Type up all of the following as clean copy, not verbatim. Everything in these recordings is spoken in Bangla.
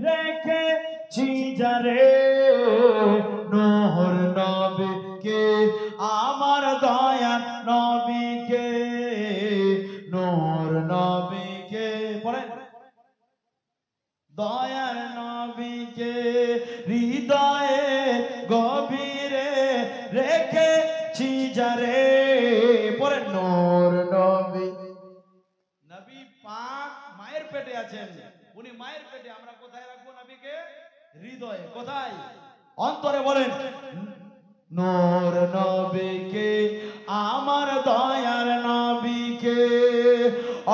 রেখেছি যারে নূর নবীকে আমার দয়ার নবীকে নূর নবীকে পড়ে দয়ার নবীকে হৃদয়ে গভীরে রেখেছি যারে পরে নূর নবী নবী পাক মায়ের পেটে আছেন উনি মায়ের পেটে আমরা কোথায় রাখবো নবীকে হৃদয়ে কোথায় অন্তরে বলেন নূর নবীকে আমার দয়ার নবীকে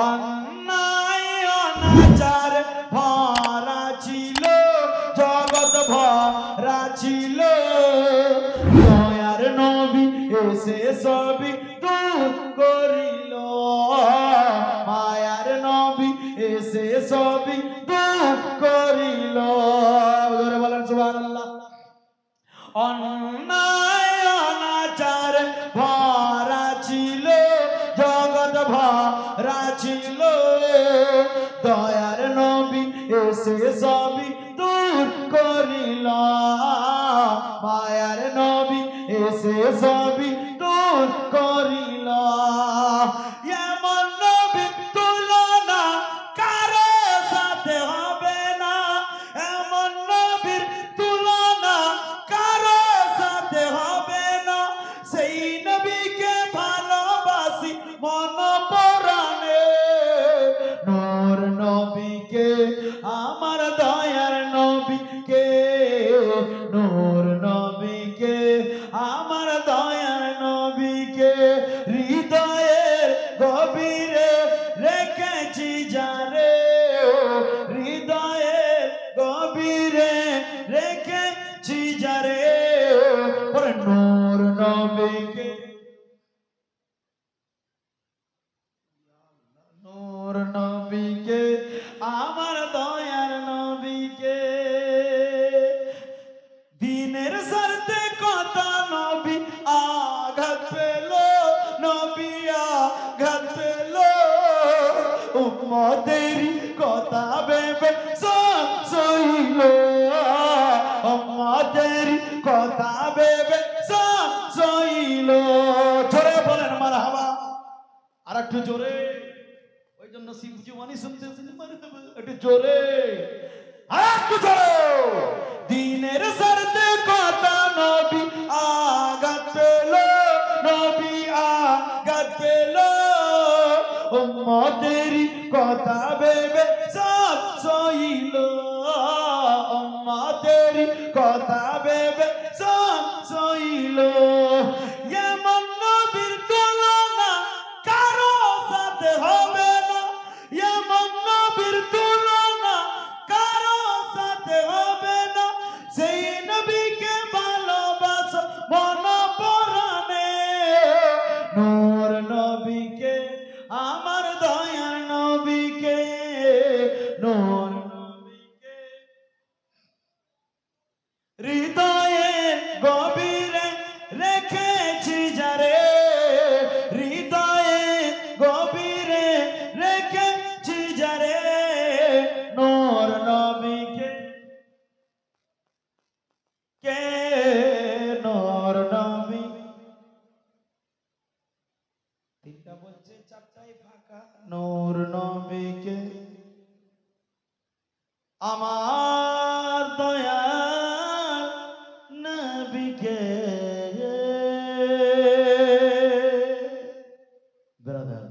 অন্যায় অনাচার ভরা ছিল জগৎ ভরা ছিল দয়ার নবী এসে সবই দূর করিল মায়ার নবী এসে সবই দূর করিল বলেন সুবহানাল্লাহ অন্যায় অনাচার ভরা ছিল জগৎ ভরা ছিল দয়ার নবী এসে সবই দূর করিল মায়ার নবী এসে সবই দূর করিল এমন নবীর তুলনা কারো সাথে হবে না এমন নবীর তুলনা কারো সাথে হবে না সেই নবীকে ভালোবাসি মন পরাণে নূর নবীকে আমার দয়ার নবীকে নূর নবীকে আমার দয়ার নবীকে হৃদয়ের গভীরে রেখেছি যারে হৃদয়ের গভীরে রেখেছি যারে নূর নবীকে নূর নবীকে আমার দয়ার নবীকে দিনের স্বার্থে কথা নবী আঘাত পেল নবী আঘাত পেল উম্মতের কথা ভেবে সব সইল উম্মতের কথা ভেবে সব সইল জোরে বলেন মারহাবা আর একটু জোরে ওই জন্য শিবজীবনী শুনতেছেন একটু জোরে আর একটু জোরে দিনের স্বার্থে কথা নবী আঘাত পেল নবী আঘাত পেল উম্মতের কথা ভেবে সব সইল উম্মতের কথা ভেবে সব সইল এমন নবীর তুলনা কারো সাথে হবে না এমন নবীর তুলনা কারো সাথে হবে না সেই নবীকে ভালোবাসো মন পরাণে নূর নবীকে আমার দয়ার নবীকে নূর নবীকে হৃদয়ে গভীরে রেখেছি যারে হৃদয়ে গভীরে রেখেছি যারে নূর নবীকে কে নূর নবী তিনটা বলছে চারটাই ফাঁকা নূর নবীকে আমার দয়ার নবীকে ব্রাদার